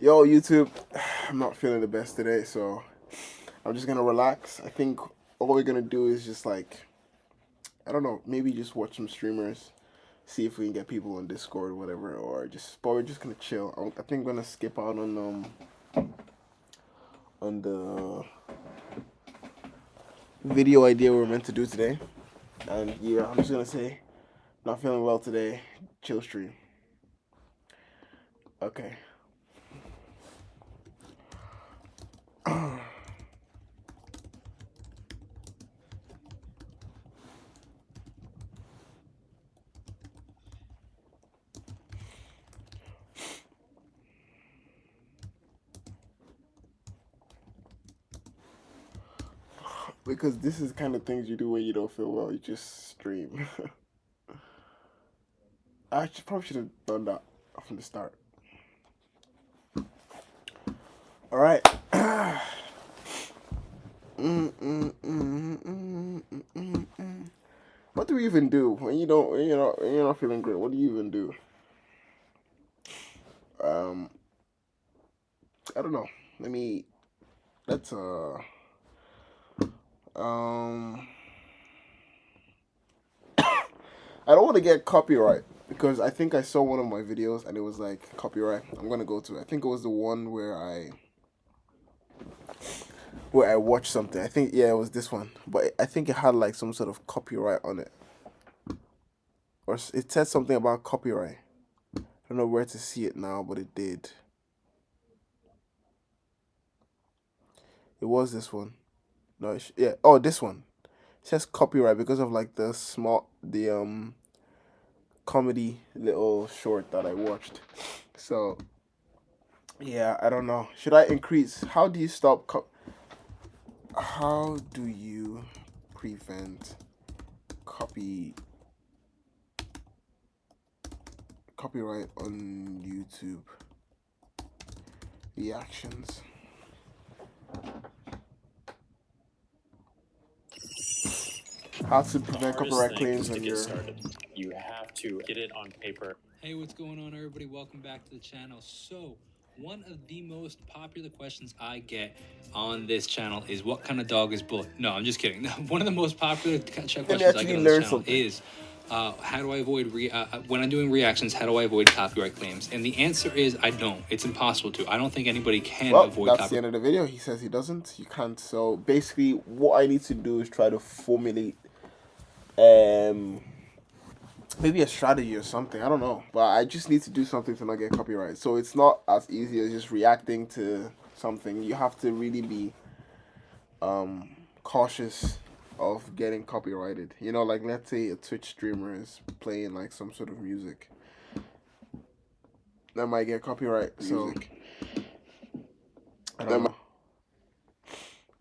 Yo, YouTube, I'm not feeling the best today, so I'm just gonna relax. I think all we're gonna do is just like, I don't know, maybe just watch some streamers, see if we can get people on Discord or whatever, but we're just gonna chill. I think I'm gonna skip out on the video idea we were meant to do today, and yeah, I'm just gonna say, not feeling well today. Chill stream. Okay. Because this is kind of things you do when you don't feel well. You just stream. Probably should have done that from the start. All right. What do we even do when you don't when you're not feeling great? What do you even do? Um, I don't know. Let me. Let's um. I don't want to get copyright because I think I saw one of my videos and it was like copyright. I'm gonna go to it. I think it was the one where I watched something. I think yeah, it was this one, but I think it had like some sort of copyright on it, or it said something about copyright. I don't know where to see it now, but it did. It was this one. No, yeah. Oh, this one. It says copyright because of like the comedy little short that I watched. So yeah, I don't know. Should I increase? How do you prevent copy copyright on YouTube reactions? How to prevent copyright claims on your started. You have to get it on paper. Hey, what's going on, everybody? Welcome back to the channel. So, one of the most popular questions I get on this channel is what kind of dog is Bullet? No, I'm just kidding. One of the most popular questions I get on this channel is how do I avoid when I'm doing reactions? How do I avoid copyright claims? And the answer is I don't. It's impossible to. I don't think anybody can avoid that's the end of the video. He says he doesn't. You can't. So basically, what I need to do is try to formulate maybe a strategy or something. I don't know, but I just need to do something to not get copyright. So it's not as easy as just reacting to something. You have to really be cautious of getting copyrighted. You know, like let's say a Twitch streamer is playing like some sort of music that might get copyright. So I don't know.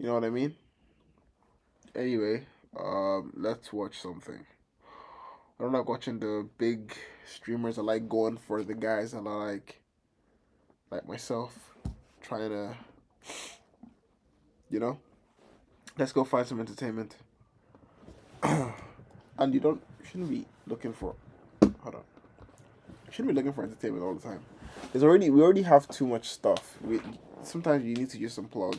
You know what I mean? Anyway, let's watch something. I don't like watching the big streamers. I like going for the guys that are like myself, trying to, you know. Let's go find some entertainment. And you shouldn't be looking for. Hold on. You shouldn't be looking for entertainment all the time. We already have too much stuff. Sometimes you need to just unplug.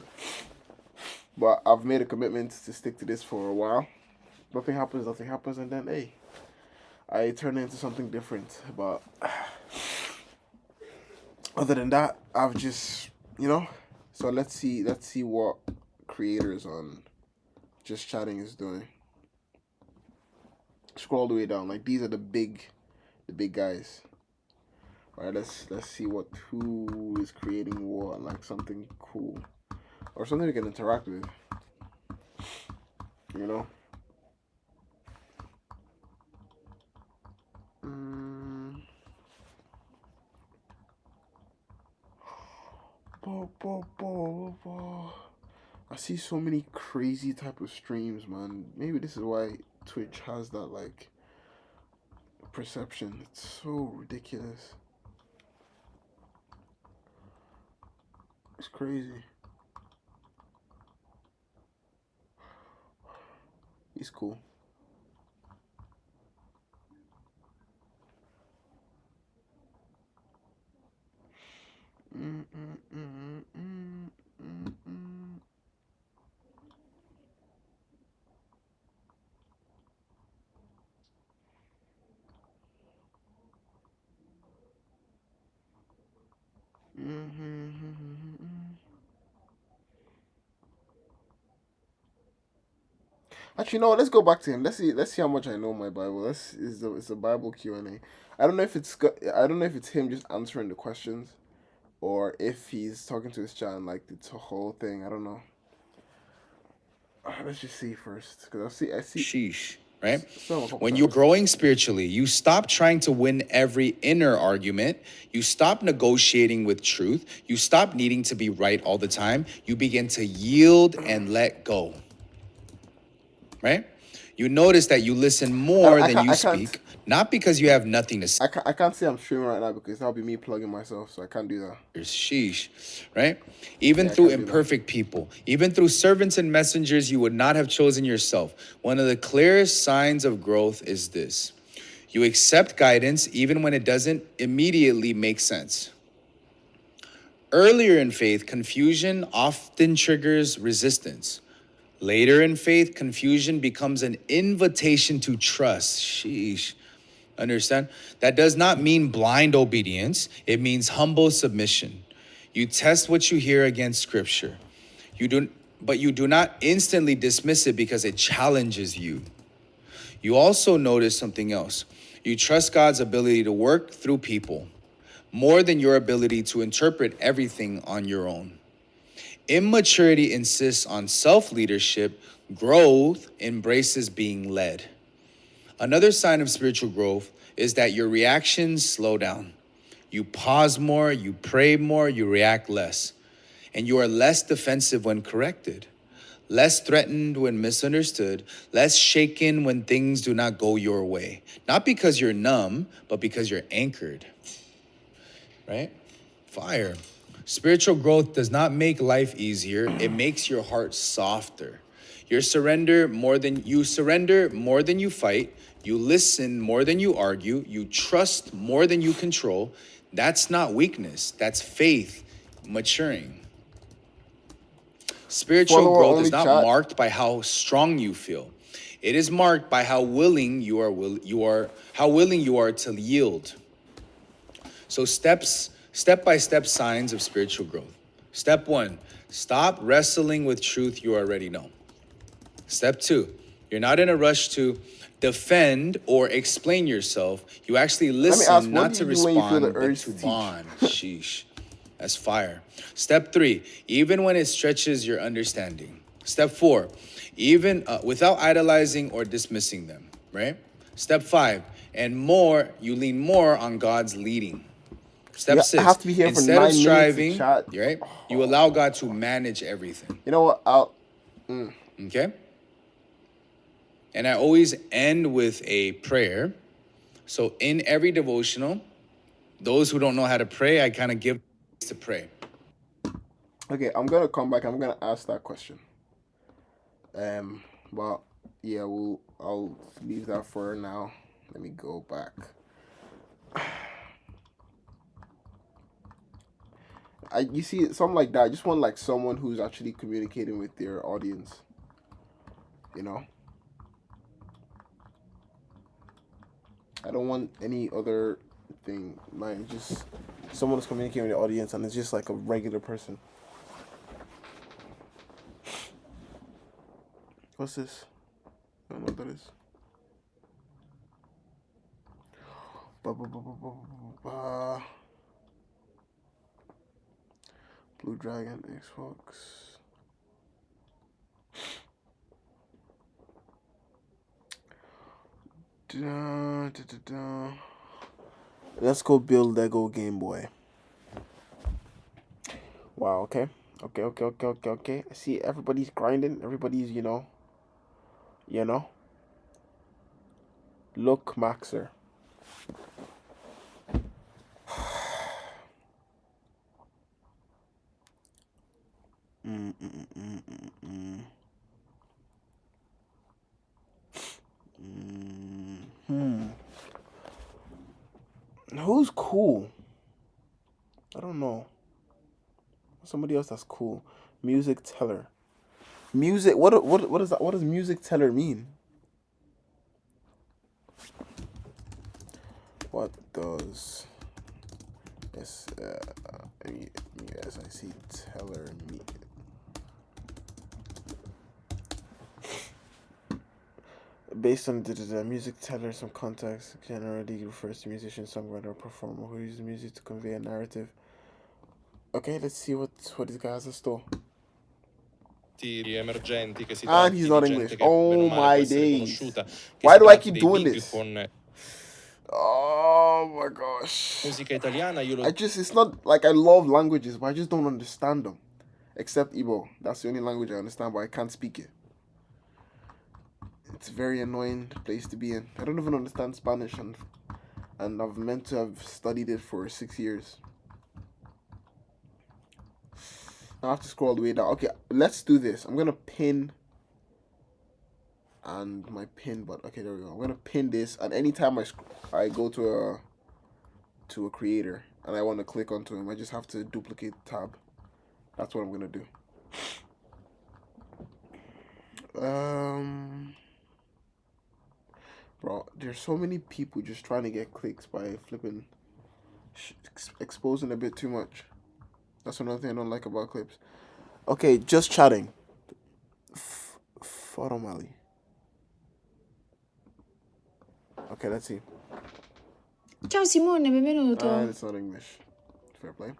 But I've made a commitment to stick to this for a while. Nothing happens, and then hey, I turn it into something different. But other than that, I've just So let's see what creators on Just Chatting is doing. Scroll all the way down. Like these are the big guys. All right, let's see who is creating what, like something cool or something we can interact with. You know. I see so many crazy type of streams, man. Maybe this is why Twitch has that like perception. It's so ridiculous. It's crazy. He's cool. Actually, no. Let's go back to him. Let's see. Let's see how much I know my Bible. It's a Bible Q&A. I don't know if I don't know if it's him just answering the questions, or if he's talking to his chat and like the whole thing. I don't know. Let's just see first, because I see. Sheesh, right? Some a couple When times. you're growing spiritually, you stop trying to win every inner argument. You stop negotiating with truth. You stop needing to be right all the time. You begin to yield and let go. Right? You notice that you listen more than you I can't. speak, not because you have nothing to say. I can't say I'm streaming right now because that'll be me plugging myself, so I can't do that. Sheesh, right? Even Yeah, I through can't do that. imperfect people, even through servants and messengers you would not have chosen yourself. One of the clearest signs of growth is this: you accept guidance even when it doesn't immediately make sense. Earlier in faith, confusion often triggers resistance. Later in faith, confusion becomes an invitation to trust. Sheesh. Understand? That does not mean blind obedience. It means humble submission. You test what you hear against scripture. But you do not instantly dismiss it because it challenges you. You also notice something else. You trust God's ability to work through people more than your ability to interpret everything on your own. Immaturity insists on self-leadership. Growth embraces being led. Another sign of spiritual growth is that your reactions slow down. You pause more, you pray more, you react less. And you are less defensive when corrected, less threatened when misunderstood, less shaken when things do not go your way. Not because you're numb, but because you're anchored. Right? Fire. Spiritual growth does not make life easier, it makes your heart softer. You surrender more than you fight. You listen more than you argue. You trust more than you control. That's not weakness. That's faith maturing. Spiritual Follower growth only is not chat. marked by how strong you feel. It is marked by how willing you are to yield. So step-by-step signs of spiritual growth. Step 1, stop wrestling with truth you already know. Step 2, you're not in a rush to defend or explain yourself. You actually listen, ask, what not do to you do when you feel the respond, but urge to to teach? bond. Sheesh. That's fire. Step 3, even when it stretches your understanding. Step 4, even without idolizing or dismissing them, right? Step 5, and more, you lean more on God's leading. Step Yeah, I 6, have to be here for instead 9 of minutes to striving, chat. right, you allow God to manage everything, You know what? okay? And I always end with a prayer. So in every devotional, those who don't know how to pray, I kind of give to pray. Okay, I'm gonna come back. I'm gonna ask that question. But yeah, I'll leave that for now. Let me go back. You see something like that. I just want like someone who's actually communicating with their audience. You know, I don't want any other thing. Mine just someone who's communicating with the audience, and it's just like a regular person. What's this? I don't know what that is. Blue Dragon Xbox. Let's go build Lego Game Boy. Wow, okay. Okay. I see everybody's grinding. Everybody's, you know. Look, Maxer. Who's cool? I don't know. Somebody else that's cool. Music teller. Music. What is that? What does music teller mean? What does Yes, yes, I see Teller me. Based on the music teller, some context generally refers to musician, songwriter, or performer who uses music to convey a narrative. Okay, let's see what this guy has in store. Emergenti che si And tratti he's di not gente English. che bene o Oh male può my essere days. conosciuta, che Why si do I tratti keep dei doing big this? con Oh my gosh. musica italiana, io lo It's not like I love languages, but I just don't understand them. Except Igbo. That's the only language I understand, but I can't speak it. It's a very annoying place to be in. I don't even understand Spanish, and I've meant to have studied it for 6 years. Now I have to scroll all the way down. Okay, let's do this. I'm gonna pin and my pin, but okay, there we go. I'm gonna pin this, and anytime I go to a creator and I want to click onto him, I just have to duplicate the tab. That's what I'm gonna do. Bro, there's so many people just trying to get clicks by flipping, exposing a bit too much. That's another thing I don't like about clips. Okay, just chatting. Fotomali. Okay, let's see. Ciao Simone, benvenuto. It's not English. Fair play.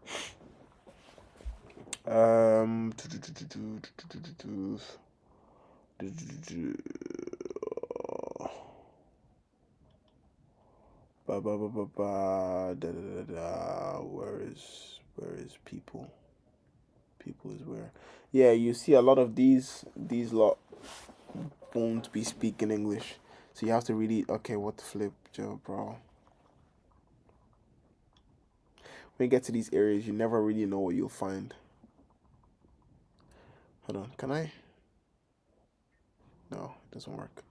Where is people? People is where? Yeah, you see a lot of these lot won't be speaking English, so you have to really what the flip, Joe, bro. When you get to these areas, you never really know what you'll find. Hold on, can I? No, it doesn't work.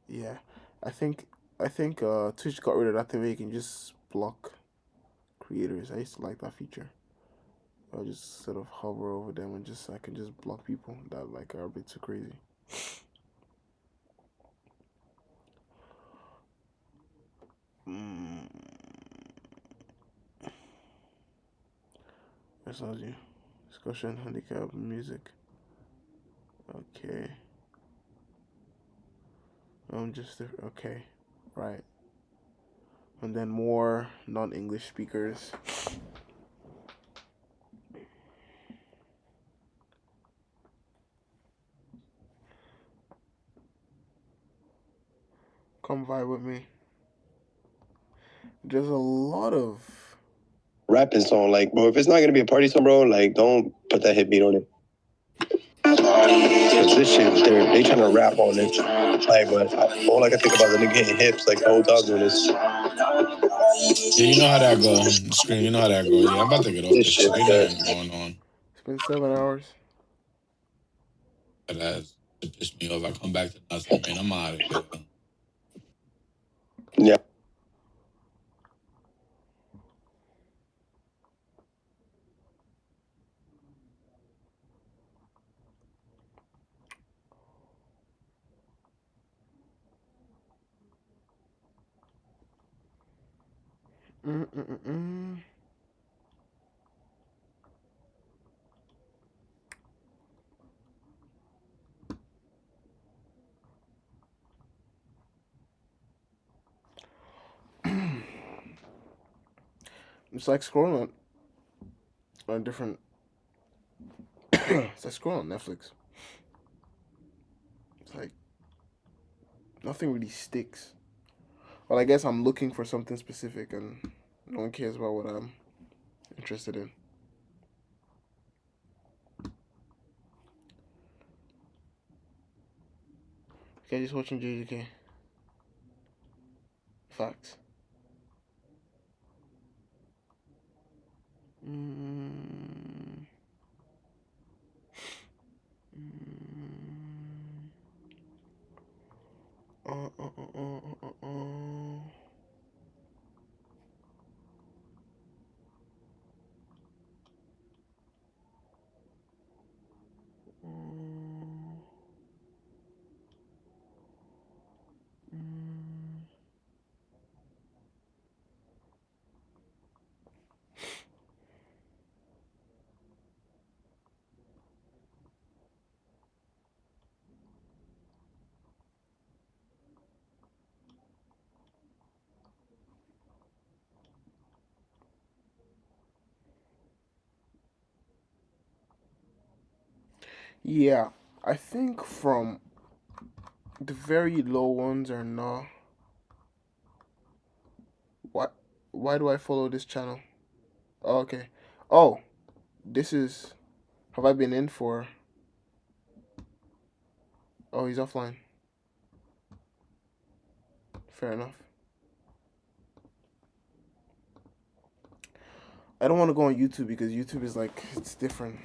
Yeah, I think Twitch got rid of that thing where you can just block creators. I used to like that feature. I'll just sort of hover over them and I can just block people that are a bit too crazy. That's all you. Discussion, handicap, music. Okay. Okay, right. And then more non-English speakers. Come vibe with me. There's a lot of rapping song. Like, bro, if it's not gonna be a party song, bro, like, don't put that hit beat on it. Cause this shit, they trying to rap on it. Like, but all I can think about is the nigga hitting hips, like the whole time doing this. Yeah, you know how that go. Screen, you know how that go. Yeah, I'm about to get off this shit. Ain't nothing going on. It's been 7 hours. That pissed me off. I come back to nothing, man. I'm out of here. Yeah. It's like scrolling on different. It's like scrolling on Netflix. It's like nothing really sticks. Well, I guess I'm looking for something specific, and no one cares about what I'm interested in. Okay, just watching JJK. Facts. Yeah, I think from the very low ones are not. What? Why do I follow this channel? Oh, okay. Oh, this is. Have I been in for? Oh, he's offline. Fair enough. I don't want to go on YouTube because YouTube is like it's different.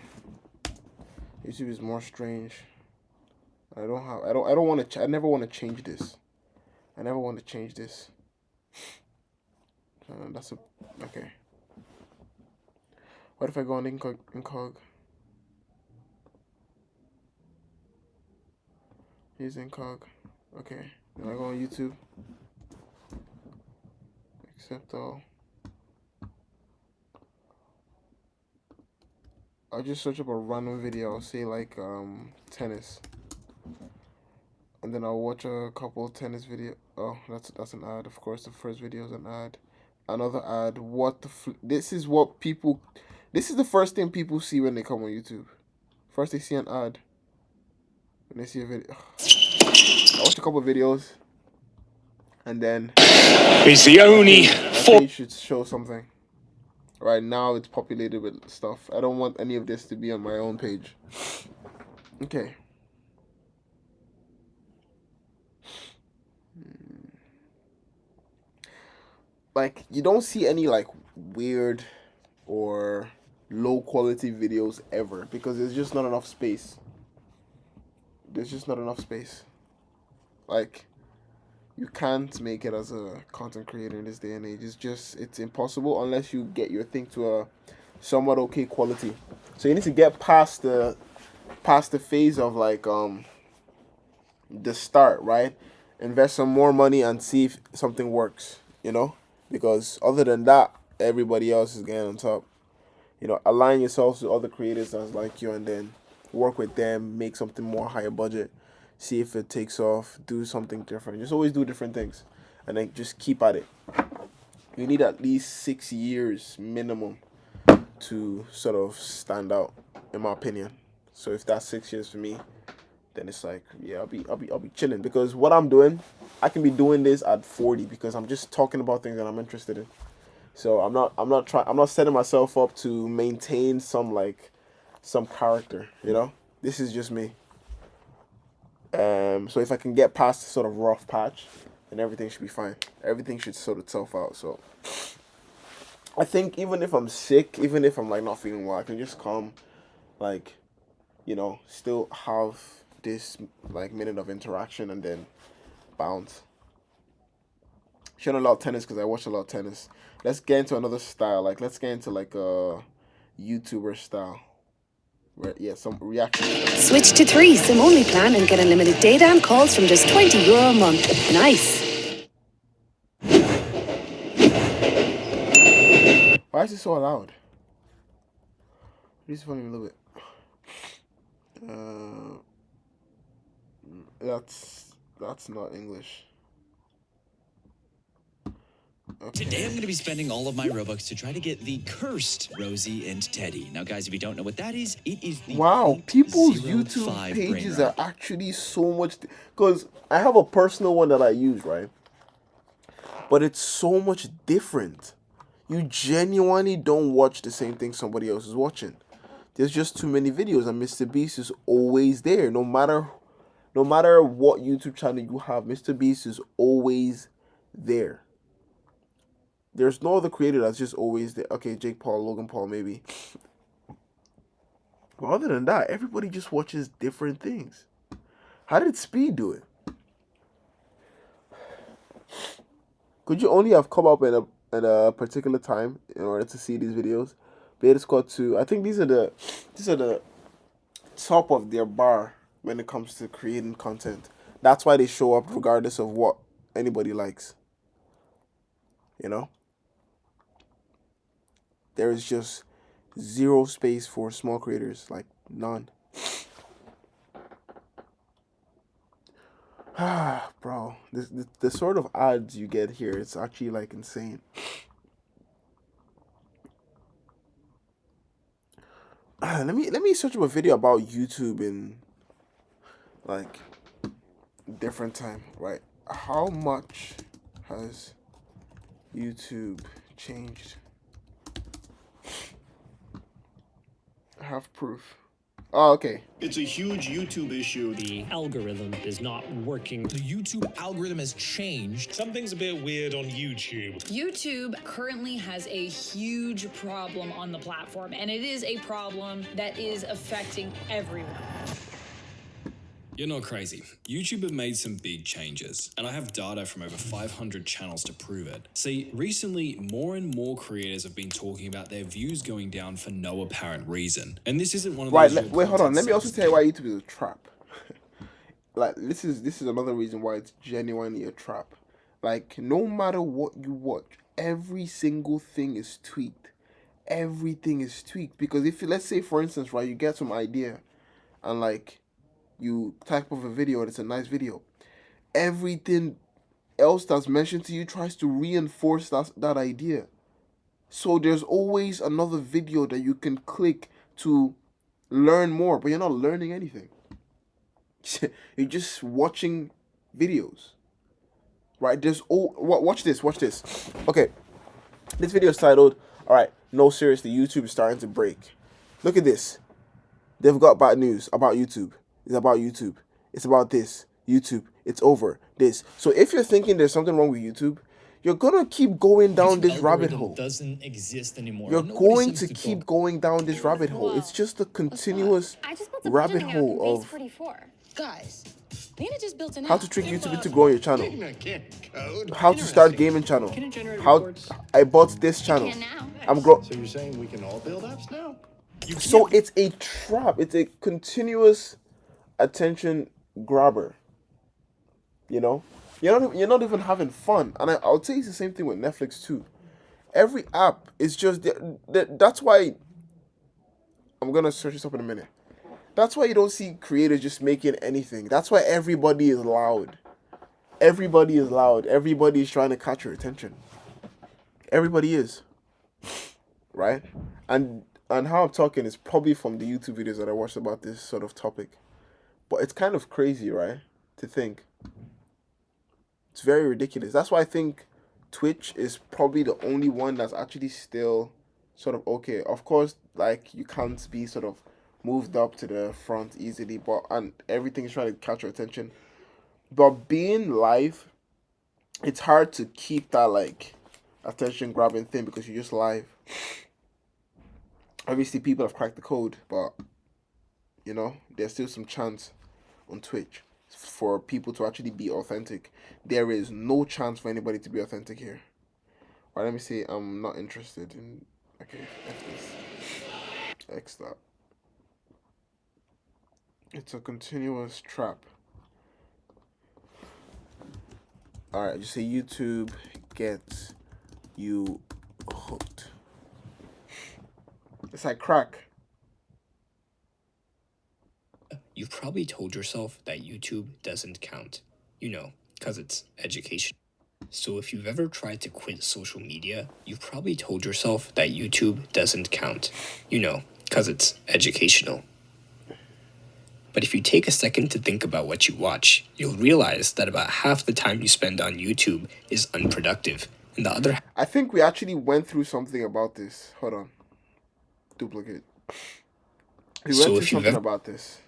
YouTube is more strange. I don't want to. I never want to change this. I never want to change this. That's a okay. What if I go on incog? Here's incog. Okay. Then I go on YouTube. Accept all. I'll just search up a random video. I'll say like tennis, and then I'll watch a couple of tennis video. Oh, that's an ad. Of course, the first video is an ad. Another ad. What the? This is what people. This is the first thing people see when they come on YouTube. First, they see an ad. When they see a video. I watched a couple of videos, and then. It's the only I think it should show something. Right now, it's populated with stuff. I don't want any of this to be on my own page. Okay. Like, you don't see any, like, weird or low quality videos ever because there's just not enough space. There's just not enough space. Like, you can't make it as a content creator in this day and age. It's impossible unless you get your thing to a somewhat okay quality. So you need to get past the phase of like the start, right? Invest some more money and see if something works, you know? Because other than that, everybody else is getting on top. You know, align yourselves with other creators that's like you and then work with them, make something more higher budget. See if it takes off, do something different. Just always do different things. And then just keep at it. You need at least 6 years minimum to sort of stand out, in my opinion. So if that's 6 years for me, then it's like, yeah, I'll be chilling. Because what I'm doing, I can be doing this at 40 because I'm just talking about things that I'm interested in. So I'm not setting myself up to maintain some character, you know? This is just me. So if I can get past the sort of rough patch, then everything should be fine. Everything should sort itself out. So I think even if I'm sick, even if I'm like not feeling well, I can just come, like, you know, still have this like minute of interaction and then bounce. Shouldn't a lot of tennis because I watch a lot of tennis. Let's get into another style. Like let's get into like a YouTuber style. Yeah, some reaction. Switch to 3 SIM only plan and get unlimited data and calls from just €20 a month. Nice. Why is it so loud? This is funny a little bit. That's not English. Okay. Today I'm going to be spending all of my Robux to try to get the cursed Rosie and Teddy. Now, guys, if you don't know what that is, it is the wow, people's 805 YouTube pages brain are actually so much. Because I have a personal one that I use, right? But it's so much different. You genuinely don't watch the same thing somebody else is watching. There's just too many videos, and Mr. Beast is always there. No matter what YouTube channel you have, Mr. Beast is always there. There's no other creator that's just always there. Okay, Jake Paul, Logan Paul, maybe. But other than that, everybody just watches different things. How did Speed do it? Could you only have come up at a particular time in order to see these videos? Beta Squad 2. I think these are the top of their bar when it comes to creating content. That's why they show up regardless of what anybody likes. You know? There is just zero space for small creators, like none. Bro, the sort of ads you get here, it's actually like insane. let me search up a video about YouTube in like different time, right? How much has YouTube changed? I have proof. Oh, okay. It's a huge YouTube issue. The algorithm is not working. The YouTube algorithm has changed. Something's a bit weird on YouTube. YouTube currently has a huge problem on the platform, and it is a problem that is affecting everyone. You're not crazy. YouTube have made some big changes, and I have data from over 500 channels to prove it. See, recently, more and more creators have been talking about their views going down for no apparent reason. And this isn't one of those... Right, wait, hold on. Let me also tell you why YouTube is a trap. Like, this is another reason why it's genuinely a trap. Like, no matter what you watch, every single thing is tweaked. Everything is tweaked. Because if, let's say, for instance, right, you get some idea, and, like, you type of a video and it's a nice video, everything else that's mentioned to you tries to reinforce that idea. So there's always another video that you can click to learn more, but you're not learning anything. You're just watching videos, right? Watch this. Okay, this video is titled, all right, no, seriously, YouTube is starting to break. Look at this. They've got bad news about YouTube. It's about YouTube. It's about this. YouTube. It's over. This. So if you're thinking there's something wrong with YouTube, you're gonna keep going down this rabbit hole. Doesn't exist anymore. You're going to keep going down this rabbit hole. It's just a continuous rabbit hole of Guys, Nina just built an how app. to trick YouTube into growing your channel, how to start gaming channel, how I bought this channel. So you're saying we can all build apps now? So it's a trap. It's a continuous attention grabber. You know, you're not even having fun. And I'll tell you it's the same thing with Netflix too. Every app is just that's why I'm gonna search this up in a minute. That's why you don't see creators just making anything. That's why everybody is loud. Everybody is loud. Everybody is trying to catch your attention. Everybody is. Right? And how I'm talking is probably from the YouTube videos that I watched about this sort of topic. But it's kind of crazy, right? To think. It's very ridiculous. That's why I think Twitch is probably the only one that's actually still sort of okay. Of course, like, you can't be sort of moved up to the front easily, and everything is trying to catch your attention. But being live, it's hard to keep that, like, attention grabbing thing because you're just live. Obviously, people have cracked the code, but, you know, there's still some chance on Twitch for people to actually be authentic. There is no chance for anybody to be authentic here. All right, let me see. I'm not interested in... Okay, X this. X that. It's a continuous trap. All right, just say YouTube gets you hooked. It's like crack. You've probably told yourself that YouTube doesn't count. You know, because it's education. So if you've ever tried to quit social media, you've probably told yourself that YouTube doesn't count. You know, because it's educational. But if you take a second to think about what you watch, you'll realize that about half the time you spend on YouTube is unproductive. And the other... I think we actually went through something about this. Hold on. Duplicate. We went through something about this.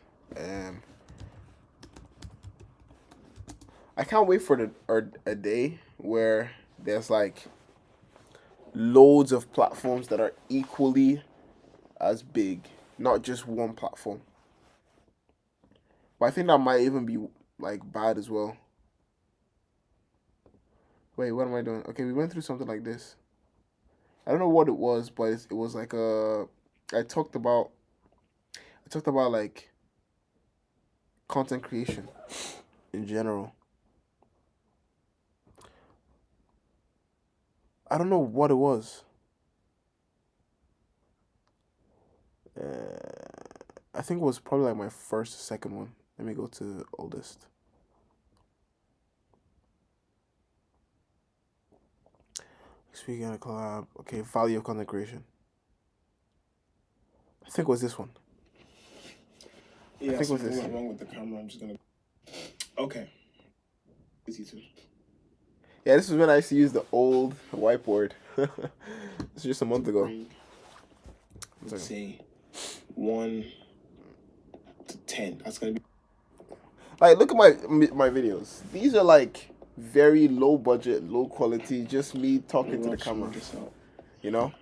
I can't wait for a day where there's like loads of platforms that are equally as big, not just one platform. But I think that might even be like bad as well. Wait, what am I doing? Okay, we went through something like this. I don't know what it was, but it was like I talked about like content creation in general. I don't know what it was. I think it was probably like my first or second one. Let me go to the oldest. Speaking of collab, okay, value of content creation. I I think it was this one. Yeah, I think it was something this. went wrong with the camera. I'm just gonna. Okay. Easy too. Yeah, this was when I used to use the old whiteboard. It's just a month ago. Let's say 1 to 10. That's gonna be. Like, look at my videos. These are like very low budget, low quality. Just me talking to the camera. You know,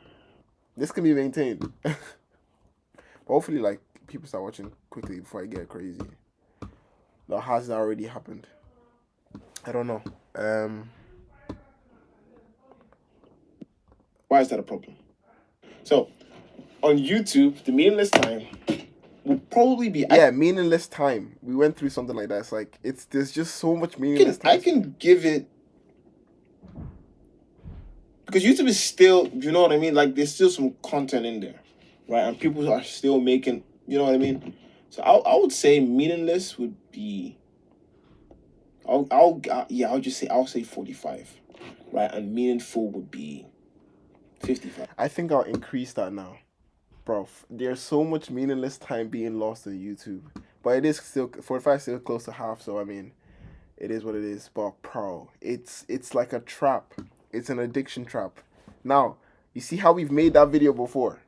this can be maintained. But hopefully, like, people start watching quickly before I get crazy. That has already happened. I don't know. Why is that a problem? So, on YouTube, the meaningless time will probably be. Meaningless time. We went through something like that. It's like there's just so much meaningless time. I can give it. Because YouTube is still, you know what I mean? Like, there's still some content in there, right? And people are still making, you know what I mean? So I would say meaningless would be. I'll say 45, right? And meaningful would be 55. I think I'll increase that now. Bro, there's so much meaningless time being lost on YouTube. But it is still 45 still close to half, so I mean, it is what it is. But bro, it's like a trap. It's an addiction trap. Now, you see how we've made that video before,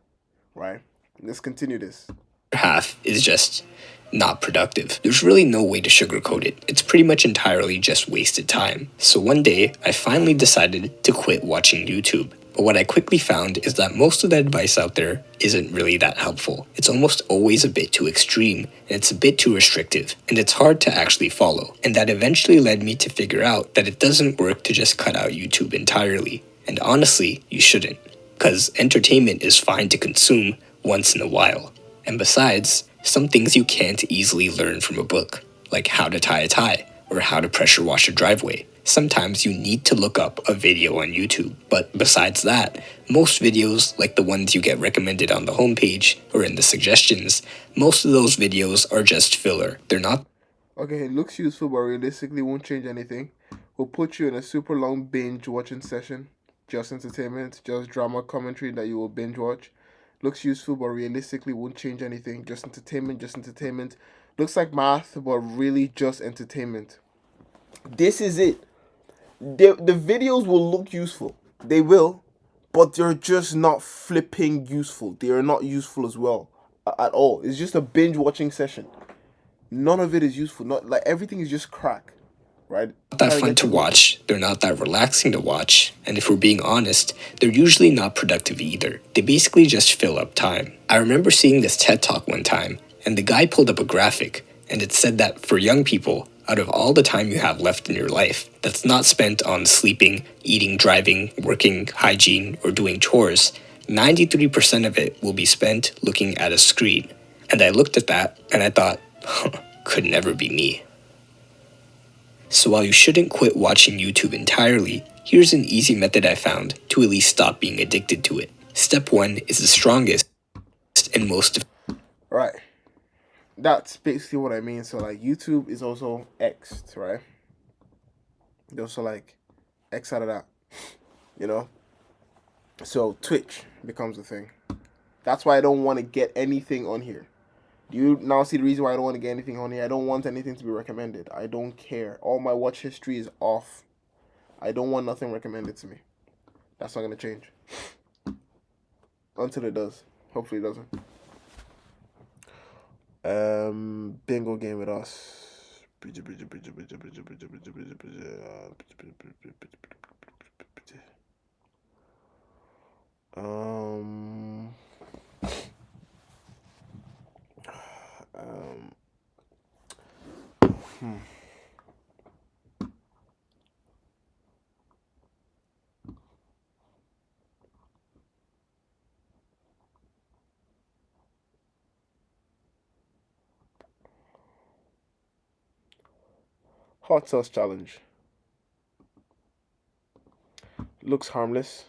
right? Let's continue this. Half is just not productive. There's really no way to sugarcoat it. It's pretty much entirely just wasted time. So one day, I finally decided to quit watching YouTube. But what I quickly found is that most of the advice out there isn't really that helpful. It's almost always a bit too extreme, and it's a bit too restrictive, and it's hard to actually follow. And that eventually led me to figure out that it doesn't work to just cut out YouTube entirely. And honestly, you shouldn't. Because entertainment is fine to consume once in a while. And besides, some things you can't easily learn from a book, like how to tie a tie, or how to pressure wash a driveway. Sometimes you need to look up a video on YouTube. But besides that, most videos, like the ones you get recommended on the homepage or in the suggestions, most of those videos are just filler. They're not. Okay, it looks useful, but realistically won't change anything. We'll put you in a super long binge watching session. Just entertainment, just drama commentary that you will binge watch. Looks useful, but realistically won't change anything. Just entertainment, just entertainment. Looks like math, but really just entertainment. This is it. The videos will look useful. They will, but they're just not flipping useful. They are not useful as well at all. It's just a binge watching session. None of it is useful. Not like everything is just crack, right? Not that fun to watch, they're not that relaxing to watch, and if we're being honest, they're usually not productive either. They basically just fill up time. I remember seeing this TED Talk one time, and the guy pulled up a graphic, and it said that for young people, out of all the time you have left in your life that's not spent on sleeping, eating, driving, working, hygiene, or doing chores, 93% of it will be spent looking at a screen. And I looked at that, and I thought, could never be me. So while you shouldn't quit watching YouTube entirely, here's an easy method I found to at least stop being addicted to it. Step 1 is the strongest and most. Right. That's basically what I mean. So like YouTube is also X'd, right? They also like X out of that, you know? So Twitch becomes a thing. That's why I don't want to get anything on here. Do you now see the reason why I don't want to get anything on here? I don't want anything to be recommended. I don't care. All my watch history is off. I don't want nothing recommended to me. That's not going to change. Until it does. Hopefully it doesn't. Bingo game with us. Hot sauce challenge. Looks harmless.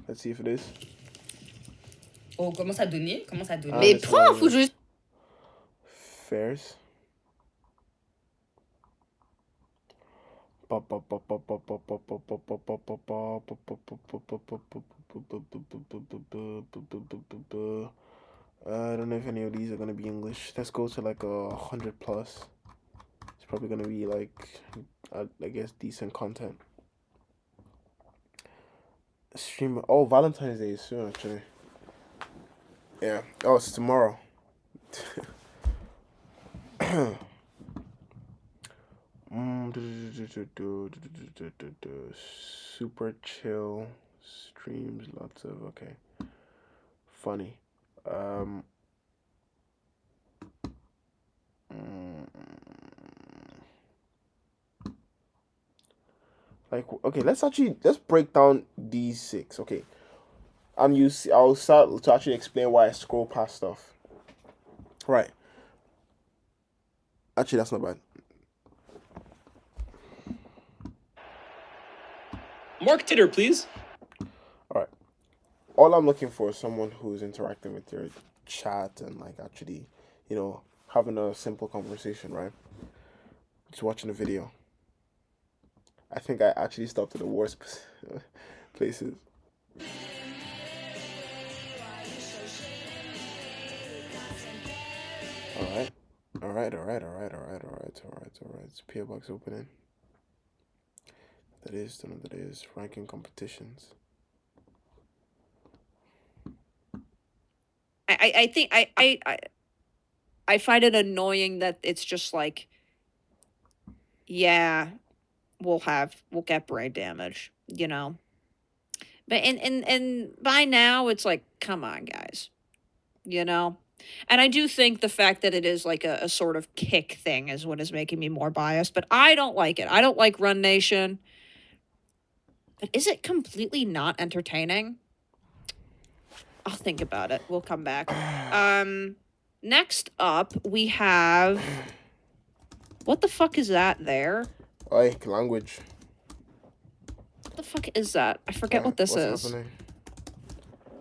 Let's see if it is. Oh, commence à donner. Commence à donner. Mais prends, faut juste. Fairs. I don't know if any of these are gonna be English. Let's go to like 100 plus. It's probably gonna be like, I guess, decent content. Stream. Oh, Valentine's Day is soon actually. Yeah. Oh, it's tomorrow. Super chill streams, lots of okay. Funny. Like okay, let's break down these 6. Okay. And I'll start to actually explain why I scroll past stuff. Right. Actually, that's not bad. Mark Titter, please. All right. All I'm looking for is someone who's interacting with your chat and like actually, having a simple conversation, right? Just watching a video. I think I actually stopped at the worst places. All right. It's PO Box opening. That is ranking competitions. I think I find it annoying that it's just like, yeah, we'll get brain damage, But and by now it's like, come on, guys, And I do think the fact that it is like a sort of kick thing is what is making me more biased, but I don't like it. I don't like Run Nation. But is it completely not entertaining? I'll think about it. We'll come back. Next up, we have... What the fuck is that there? Like language. What the fuck is that? I forget what this is. Happening?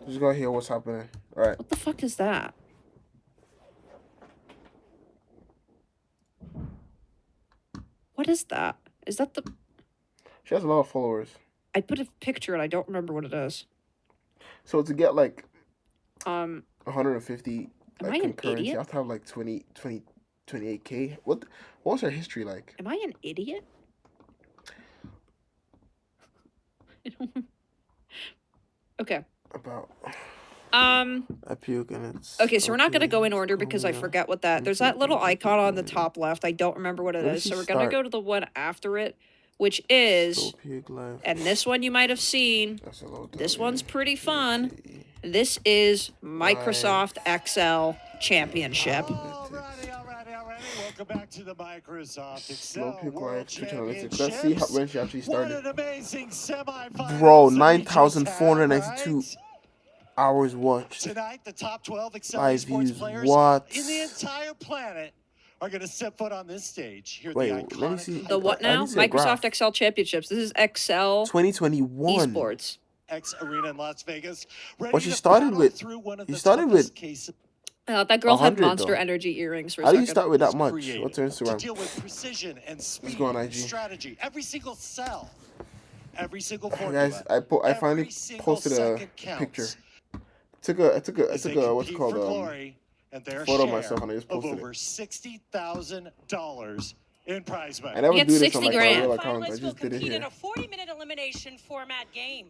Just go hear what's happening. All right. What the fuck is that? What is that? Is that the... She has a lot of followers. I put a picture and I don't remember what it is. So to get like am 150 like I an concurrents, idiot? you have to have like 28K. What's her history like? Am I an idiot? Okay. About I puke and it's okay, so we're not gonna go in order because I forget what that. There's that little icon on the top left. I don't remember what it Where is. does So she we're gonna start? go to the one after it, which is, So puke life. and this one you might have seen. That's a low This W. one's pretty fun. This is Microsoft Excel Championship. Welcome back to the Microsoft Slow Excel puke World life. Twitch Analytics. Championships. Let's see when she actually What an started. amazing semifinals Bro, that we just had, 9,492 right? hours watched. Tonight, the top 12 Excel Live esports views. players What? in the entire planet are going to step foot on this stage. Here, Wait, the let me iconic see. The what I now? didn't see a graph. Microsoft Excel Championships. This is Excel 2021. Esports. X Arena in Las Vegas. Well, she started with. You started with. That girl had 100 Monster though. Energy earrings for a How do second. you start with that It's much? created What's her to Instagram? deal with precision and speed, go on and IG. strategy. Every single cell, every single Guys, formula. I finally every single posted a second counts picture. I took as they a what's it compete called for glory and their photo of share myself and I just of posted over it. $60,000 in prize money. I never You get do this 60 on like my grand. real account. I Finalists will just did it compete in here. a 40-minute elimination format game.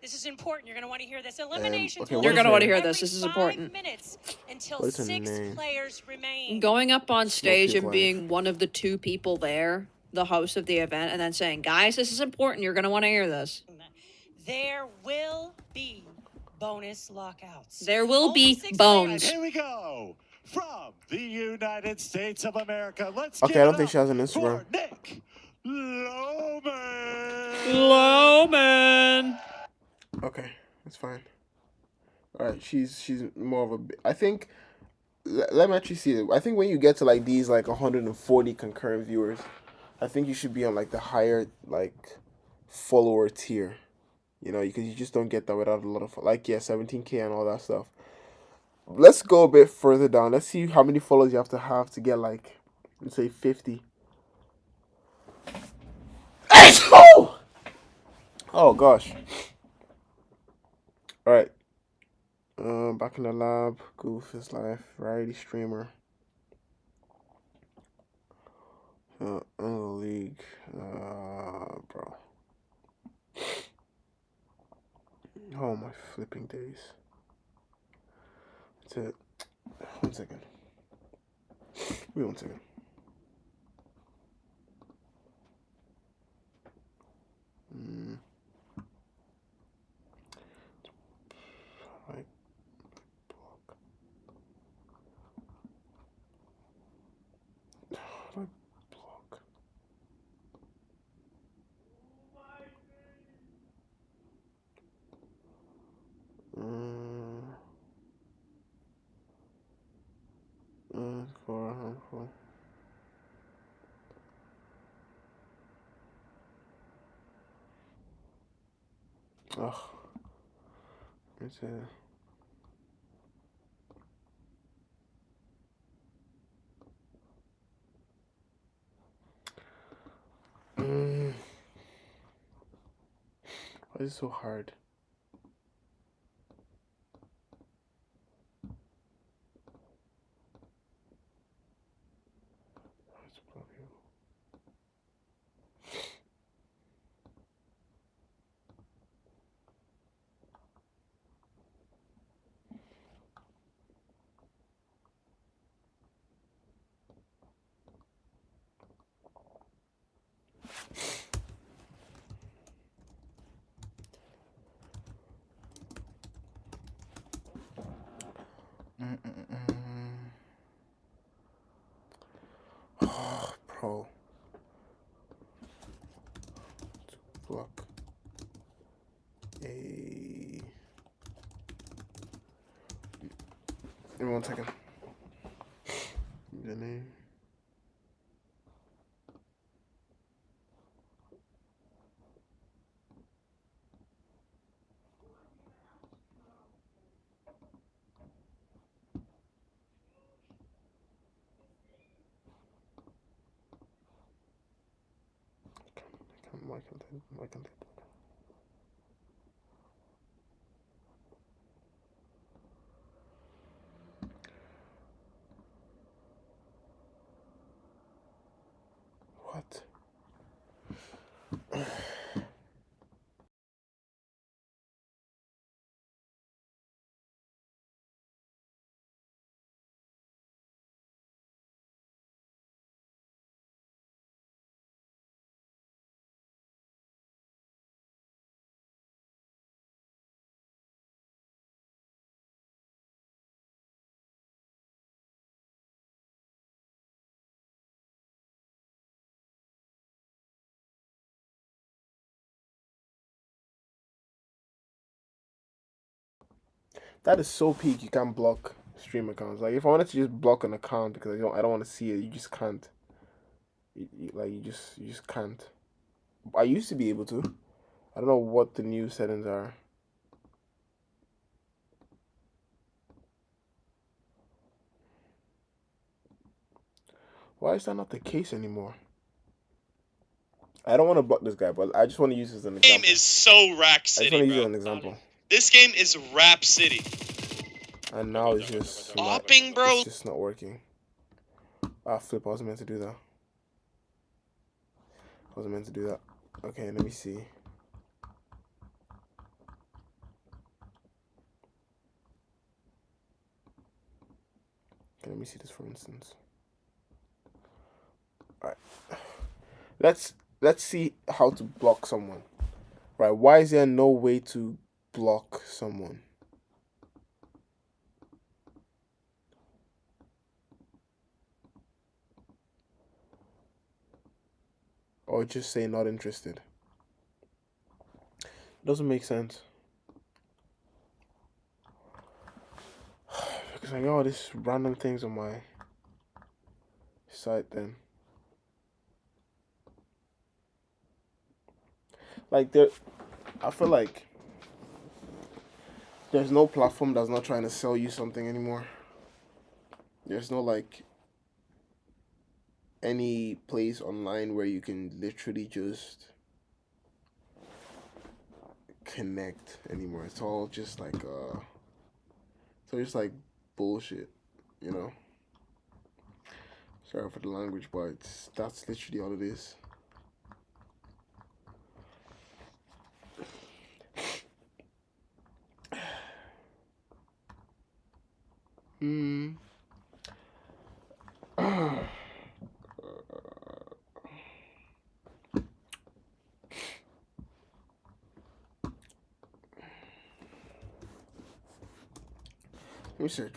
This is important. You're going to want to hear this. Eliminations okay, will what You're is gonna her- want to hear every this. This is 5 important. minutes until What is her 6 name? players remain. Going up on stage puke and life. being one of the 2 people there, the host of the event, and then saying, guys, this is important. You're going to want to hear this. There will be bonus lockouts. There will Only be 6 bones. Here we go. From the United States of America, let's Okay, give I don't it think she up has an Instagram. for Nick Loman. Loman. Okay, that's fine. All right, she's more of a. I think. Let me actually see it. I think when you get to like these like 140 concurrent viewers, I think you should be on like the higher like follower tier. Because you just don't get that without a lot of 17K and all that stuff. Let's go a bit further down. Let's see how many followers you have to get like, let's say 50. Oh gosh. All right. Back in the lab, Goof is life, variety streamer. In the league, bro. Oh my flipping days. That's it. 1 second. Wait 1 second. Right. Block. How do I block? Harmful. Ugh. It's a. Why is it so hard? Oh, bro. Block. Give me 1 second. The name. Why can't I? What? That is so peak. You can't block stream accounts. Like if I wanted to just block an account because I don't want to see it, you just can't. You just can't. I used to be able to. I don't know what the new settings are. Why is that not the case anymore? I don't want to block this guy, but I just want to use this as an example. Game is so Rack City. I just want to use it as an example. This game is Rap City. And now it's just Opping, bro. It's just not working. Ah, flip! I wasn't meant to do that. I wasn't meant to do that. Okay, let me see. Okay, let me see this for instance. All right. Let's see how to block someone. Right? Why is there no way to block someone? Or just say not interested. It doesn't make sense. Because I got all these random things on my site then. Like I feel like there's no platform that's not trying to sell you something anymore. There's no like any place online where you can literally just connect anymore. It's all just like So it's like bullshit, you know. Sorry for the language, but that's literally all it is. Let me search.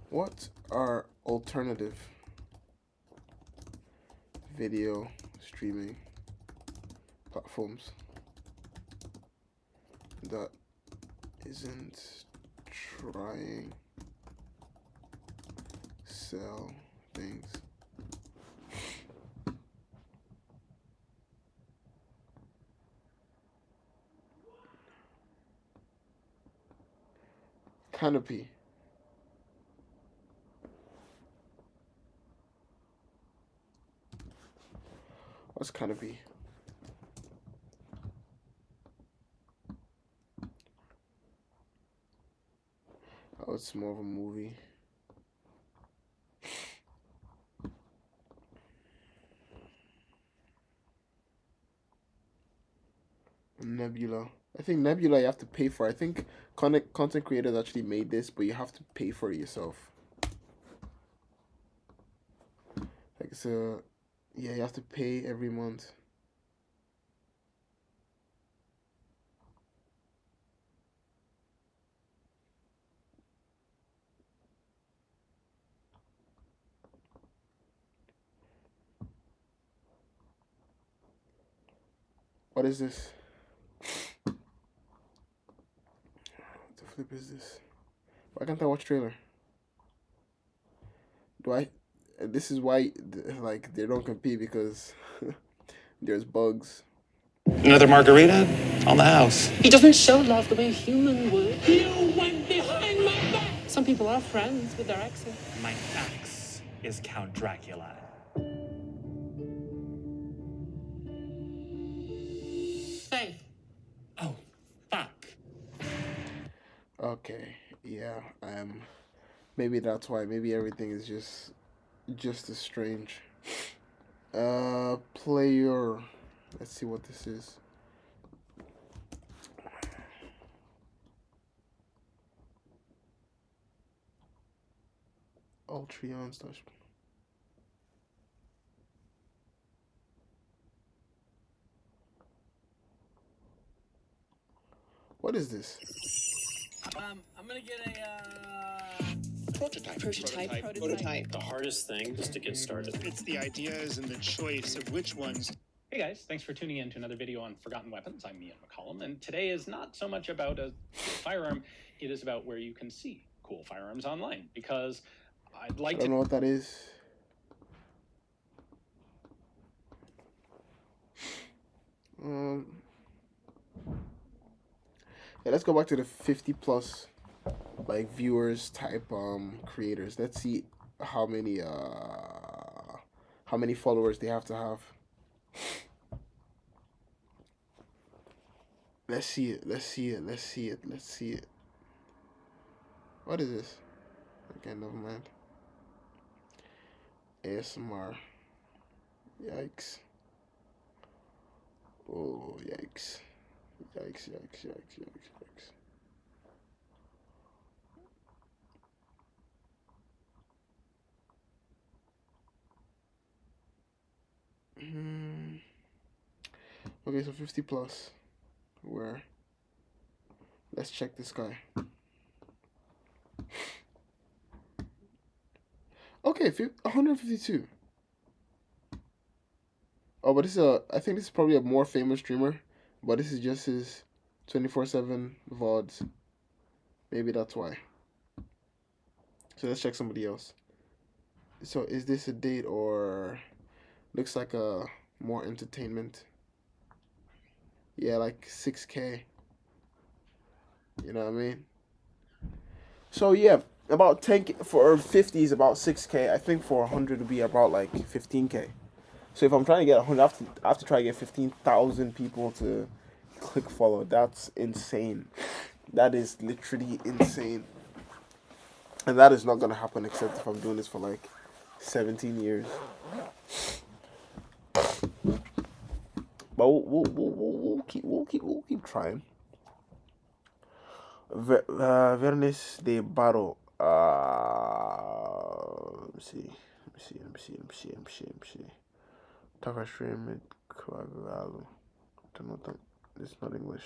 What are alternative video streaming platforms that isn't trying sell things? Canopy. What's Canopy? Oh, it's more of a movie. Nebula. I think Nebula you have to pay for. I think content creators actually made this, but you have to pay for it yourself. Like it's a, yeah, you have to pay every month. What is this? What the flip is this? Why can't I watch trailer? This is why, like, they don't compete, because there's bugs. Another margarita on the house. He doesn't show love the way a human would. You went behind my back. Some people are friends with their exes. My ex is Count Dracula. Faith. Oh, fuck. Okay, yeah, maybe that's why. Maybe everything is just as strange. Player. Let's see what this is. Ultreon slash. What is this? I'm gonna get a Prototype. The hardest thing is to get started. It's the ideas and the choice of which ones. Hey guys, thanks for tuning in to another video on Forgotten Weapons. I'm Ian McCollum, and today is not so much about a firearm, it is about where you can see cool firearms online, because I'd like I don't know what that is. Yeah, let's go back to the 50 plus like viewers type creators. Let's see how many followers they have to have. Let's see it. What is this? Okay, never mind. ASMR. Yikes. Oh, yikes. Yikes. Okay, so 50 plus. Where? Let's check this guy. Okay, 152. Oh, but this is I think this is probably a more famous streamer, but this is just his 24/7 VODs. Maybe that's why. So let's check somebody else. So is this a date or looks like a more entertainment? Yeah, like 6K. You know what I mean? So yeah, about 10K for 50 is about 6K. I think for 100 would be about like 15K. So if I'm trying to get 100, I have to try to get 15,000 people to click follow. That's insane. That is literally insane. And that is not gonna happen except if I'm doing this for like 17 years. But we'll keep trying. Vernis de Baro. Let me see. Taka stream Quadralo. This is not English.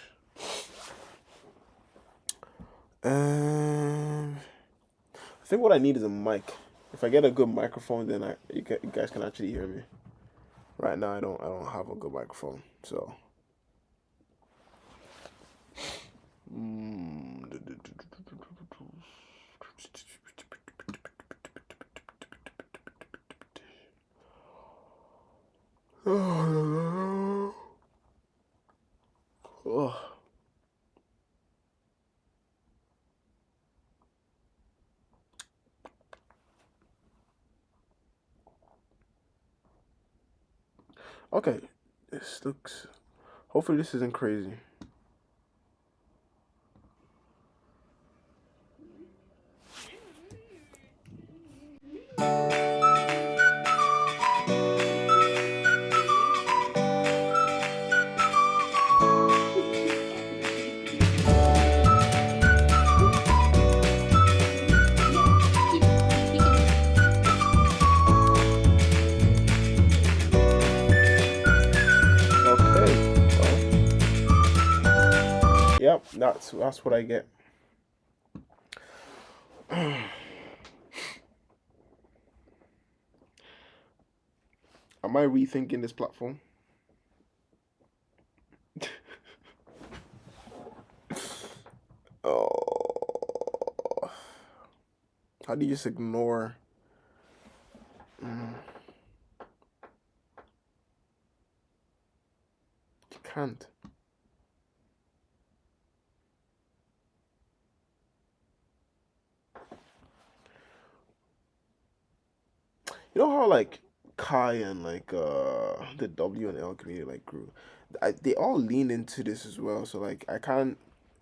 I think what I need is a mic. If I get a good microphone, then you guys can actually hear me. Right now, I don't have a good microphone, so. Oh. Okay, this looks. Hopefully, this isn't crazy. Yep, that's what I get. Am I rethinking this platform? Oh, how do you just ignore? You can't. You know how like Kai and like the W and L community like grew, they all lean into this as well. So like I can't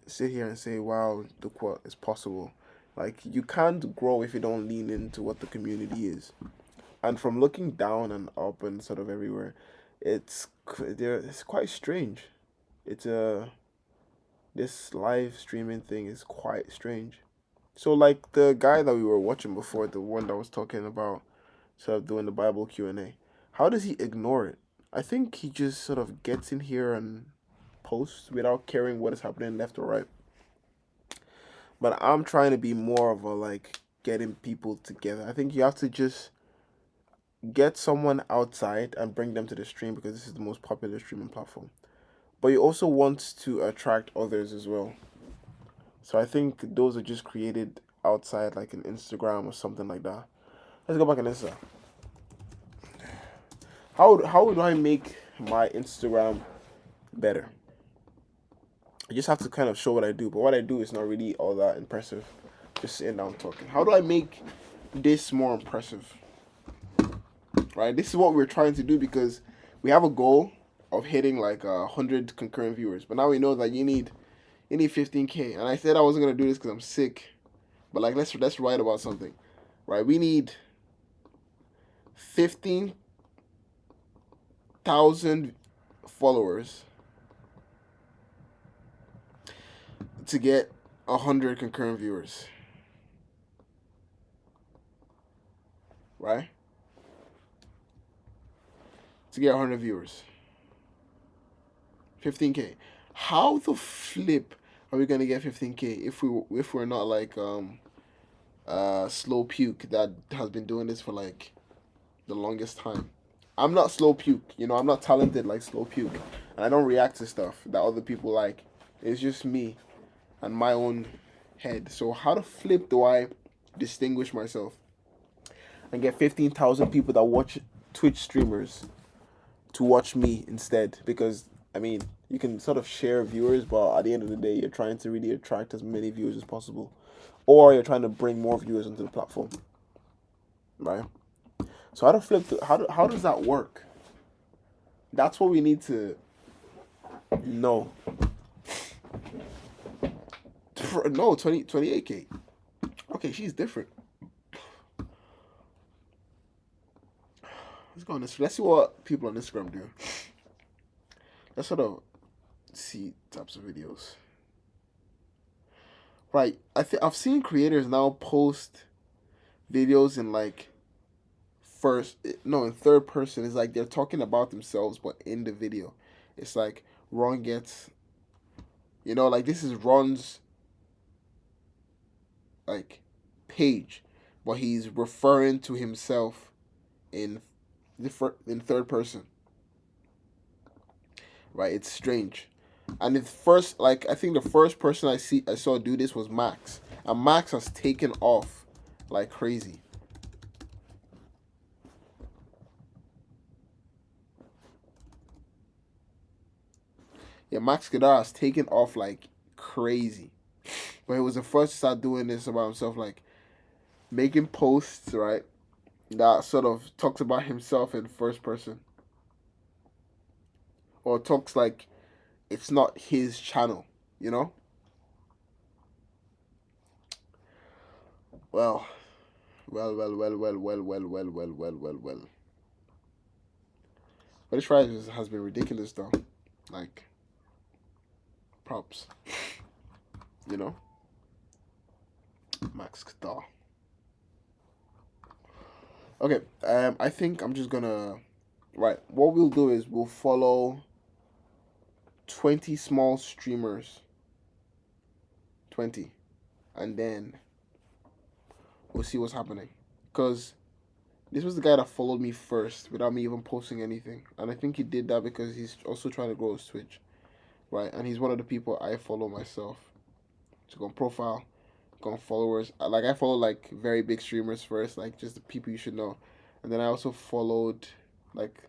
sit here and say, wow, look what is possible. Like you can't grow if you don't lean into what the community is. And from looking down and up and sort of everywhere, it's quite strange. This live streaming thing is quite strange. So like the guy that we were watching before, the one that was talking about sort of doing the Bible Q&A, how does he ignore it? I think he just sort of gets in here and posts without caring what is happening left or right. But I'm trying to be more of a like getting people together. I think you have to just get someone outside and bring them to the stream because this is the most popular streaming platform. But you also want to attract others as well. So I think those are just created outside, like an Instagram or something like that. Let's go back on Insta. How do I make my Instagram better? I just have to kind of show what I do, but what I do is not really all that impressive. Just sitting down talking. How do I make this more impressive? Right? This is what we're trying to do because we have a goal of hitting like 100 concurrent viewers, but now we know that you need 15K. And I said I wasn't gonna do this because I'm sick, but like let's write about something, right? We need 15,000 followers to get 100 concurrent viewers, right? To get 100 viewers, 15K. How the flip are we gonna get 15K if we're not like Slow Puke that has been doing this for like the longest time? I'm not Slow Puke, you know, I'm not talented like Slow Puke, and I don't react to stuff that other people like. It's just me and my own head. So how the flip do I distinguish myself and get 15,000 people that watch Twitch streamers to watch me instead? Because I mean, you can sort of share viewers, but at the end of the day, you're trying to really attract as many viewers as possible, or you're trying to bring more viewers onto the platform, right? So how to flip? How does that work? That's what we need to know. No, 28K. Okay, Okay, she's different. Let's go on this. Let's see what people on Instagram do. Let's sort of see types of videos. Right, I've seen creators now post videos in like in third person. It's like they're talking about themselves, but in the video, it's like Ron gets, like this is Ron's like page, but he's referring to himself in third person. Right, it's strange. And it's first, like, I think the first person I saw do this was Max. And Max has taken off like crazy. Yeah, Max Kadar has taken off like crazy. But he was the first to start doing this about himself, like making posts, right, that sort of talks about himself in first person. Or talks like it's not his channel, Well. But this try has been ridiculous though. Like, props. Max Kadar. Okay, I think I'm just gonna... Right, what we'll do is we'll follow 20 small streamers. 20. And then we'll see what's happening. Because this was the guy that followed me first without me even posting anything. And I think he did that because he's also trying to grow his Twitch. Right, and he's one of the people I follow myself. So go on profile, go on followers. Like, I follow like very big streamers first, like just the people you should know. And then I also followed like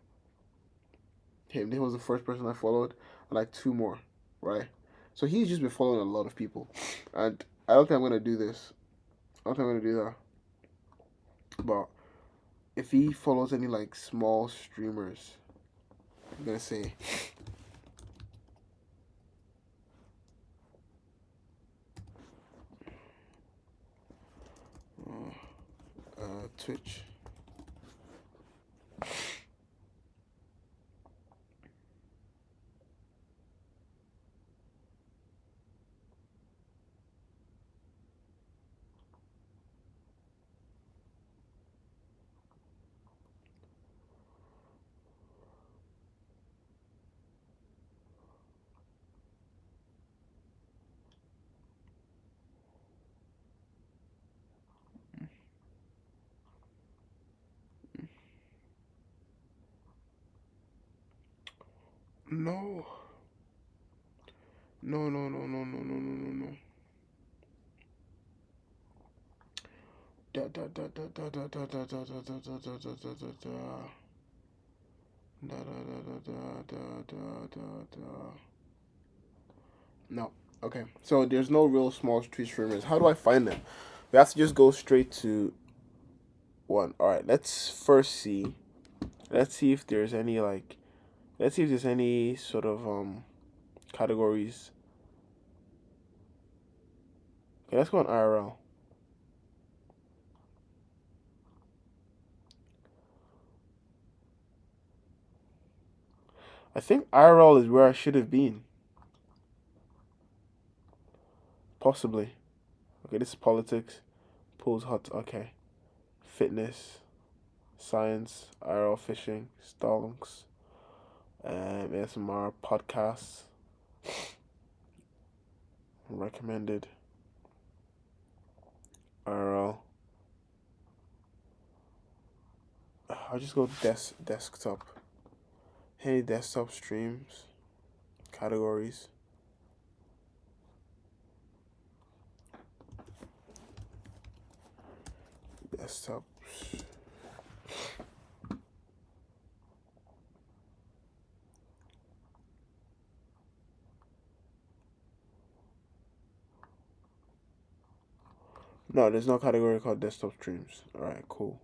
him. He was the first person I followed, and like 2 more, right? So he's just been following a lot of people. And I don't think I'm gonna do this. I don't think I'm gonna do that. But if he follows any like small streamers, I'm gonna say Twitch. No. No. No. Okay. So there's no real small Twitch streamers. How do I find them? We have to just go straight to one. All right. Let's first see. Let's see if there's any like. Let's see if there's any sort of categories. Okay, let's go on IRL. I think IRL is where I should have been. Possibly. Okay, this is politics. Pools hot. Okay. Fitness. Science. IRL fishing. Stonks. ASMR podcasts. Recommended. IRL. I'll just go desktop. Hey, desktop streams. Categories. Desktop. No, there's no category called desktop streams. Alright, cool.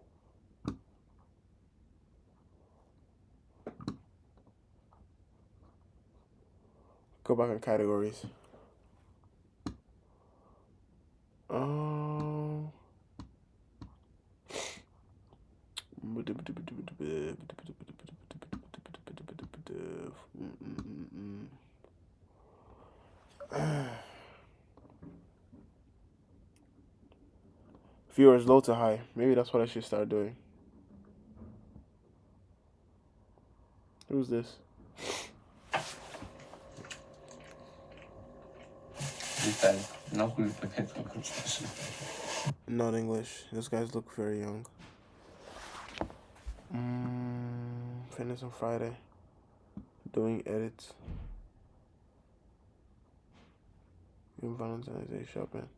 Go back on categories. Viewers low to high. Maybe that's what I should start doing. Who's this? Not English. Those guys look very young. Fitness on Friday. Doing edits. Doing Valentine's Day shopping.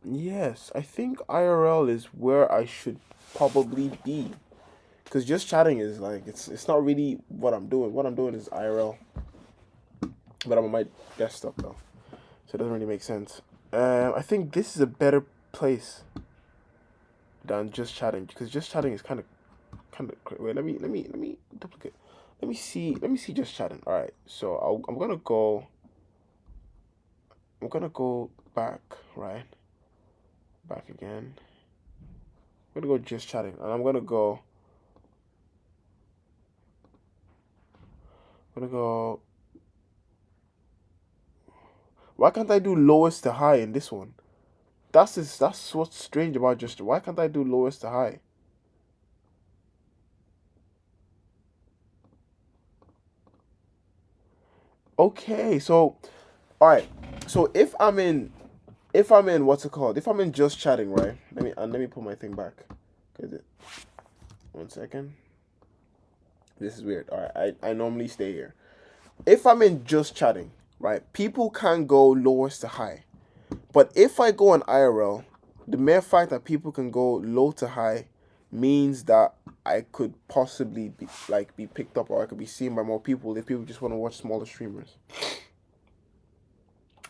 Yes, I think IRL is where I should probably be. Because just chatting is like, it's not really what I'm doing. What I'm doing is IRL. But I'm on my desktop though. So it doesn't really make sense. I think this is a better place than just chatting. Because just chatting is kind of wait, let me duplicate. Let me see just chatting. Alright, so I'm gonna go back, right? Back again. I'm gonna go just chatting, and I'm gonna go. Why can't I do lowest to high in this one? That's what's strange about just. Why can't I do lowest to high? Okay, so, all right. So if I'm in what's it called? If I'm in just chatting, right? Let me put my thing back. 1 second. This is weird. All right, I normally stay here. If I'm in just chatting, right? People can go lowest to high, but if I go on IRL, the mere fact that people can go low to high means that I could possibly be picked up, or I could be seen by more people if people just want to watch smaller streamers.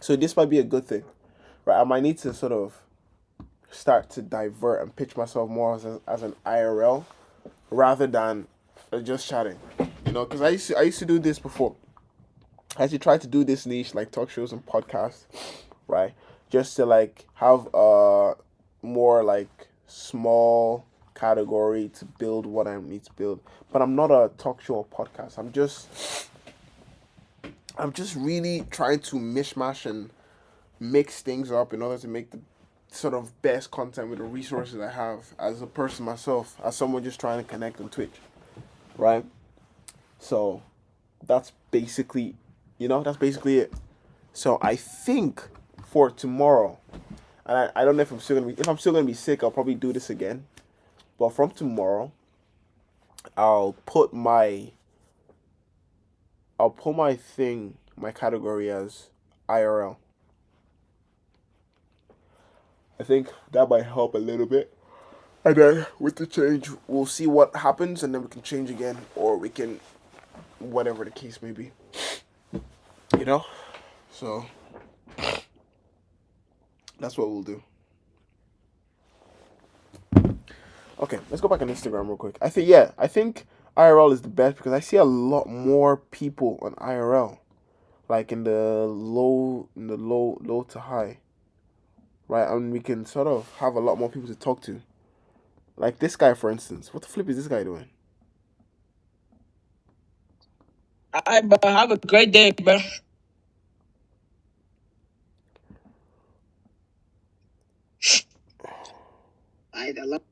So this might be a good thing, right? I might need to sort of start to divert and pitch myself more as an IRL rather than just chatting, you know, because I used to do this before. I used to try to do this niche, like talk shows and podcasts, right? Just to like have a more like small category to build what I need to build. But I'm not a talk show or podcast. I'm just really trying to mishmash and mix things up in order to make the sort of best content with the resources I have as a person myself, as someone just trying to connect on Twitch, right? So that's basically it. So I think for tomorrow, and I don't know if I'm still gonna be sick, I'll probably do this again. But from tomorrow, I'll put my category as IRL. I think that might help a little bit. And then with the change, we'll see what happens, and then we can change again, or we can, whatever the case may be. You know? So, that's what we'll do. Okay, let's go back on Instagram real quick. I think IRL is the best because I see a lot more people on IRL. Like in the low to high. Right? And we can sort of have a lot more people to talk to. Like this guy, for instance. What the flip is this guy doing? Alright, bro. Have a great day, bro. I love.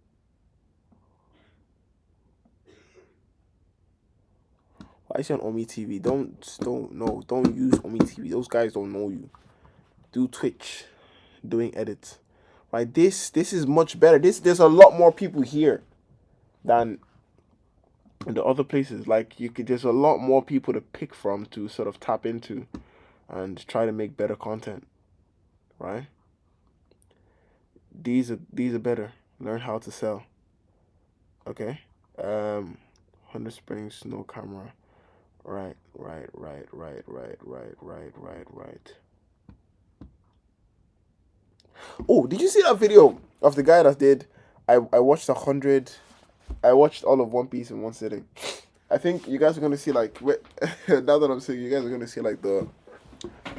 Why is he on Omi TV? Don't use Omi TV. Those guys don't know you. Do Twitch, doing edits. Right? This is much better. There's a lot more people here than in the other places. Like there's a lot more people to pick from to sort of tap into and try to make better content. Right? These are better. Learn how to sell. Okay. 100 Springs, no camera. Right. Oh, did you see that video of the guy that did? I watched I watched all of One Piece in one sitting. I think you guys are gonna see like now that I'm saying, you guys are gonna see like the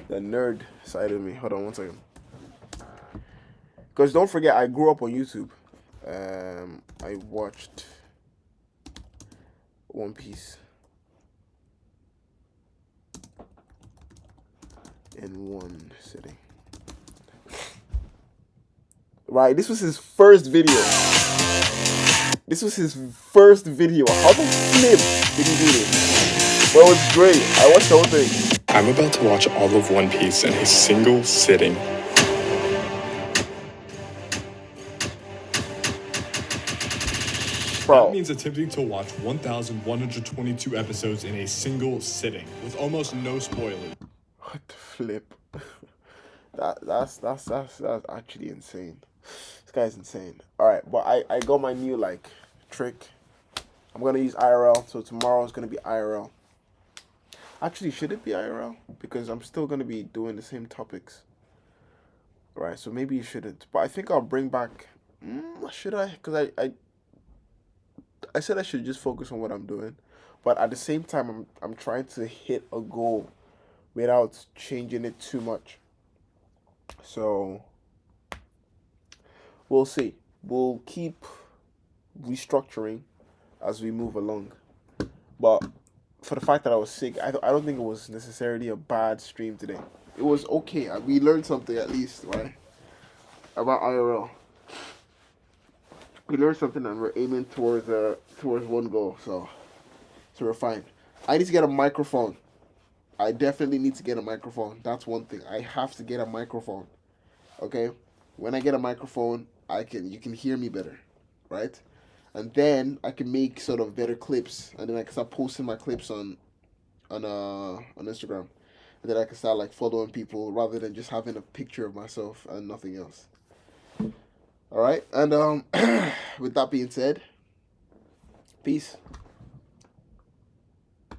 nerd side of me. Hold on 1 second. Because don't forget, I grew up on YouTube. I watched One Piece in one sitting. Right, this was his first video. This was his first video. How the flip did he do this? Well, it's great. I watched the whole thing. I'm about to watch all of One Piece in a single sitting. Bro. That means attempting to watch 1,122 episodes in a single sitting with almost no spoilers. What the flip? That's actually insane. This guy's insane. All right, but I got my new like trick. I'm gonna use IRL. So tomorrow is gonna be IRL. Actually, should it be IRL? Because I'm still gonna be doing the same topics. Right. So maybe you shouldn't. But I think I'll bring back. Should I? Because I said I should just focus on what I'm doing, but at the same time I'm trying to hit a goal without changing it too much. So we'll see. We'll keep restructuring as we move along. But for the fact that I was sick, I don't think it was necessarily a bad stream today. It was okay. We learned something at least, right? About IRL. We learned something and we're aiming towards one goal. So we're fine. I need to get a microphone. I definitely need to get a microphone. That's one thing. I have to get a microphone. Okay? When I get a microphone, you can hear me better, right? And then I can make sort of better clips, and then I can start posting my clips on Instagram, and then I can start like following people rather than just having a picture of myself and nothing else. All right, and with that being said, peace.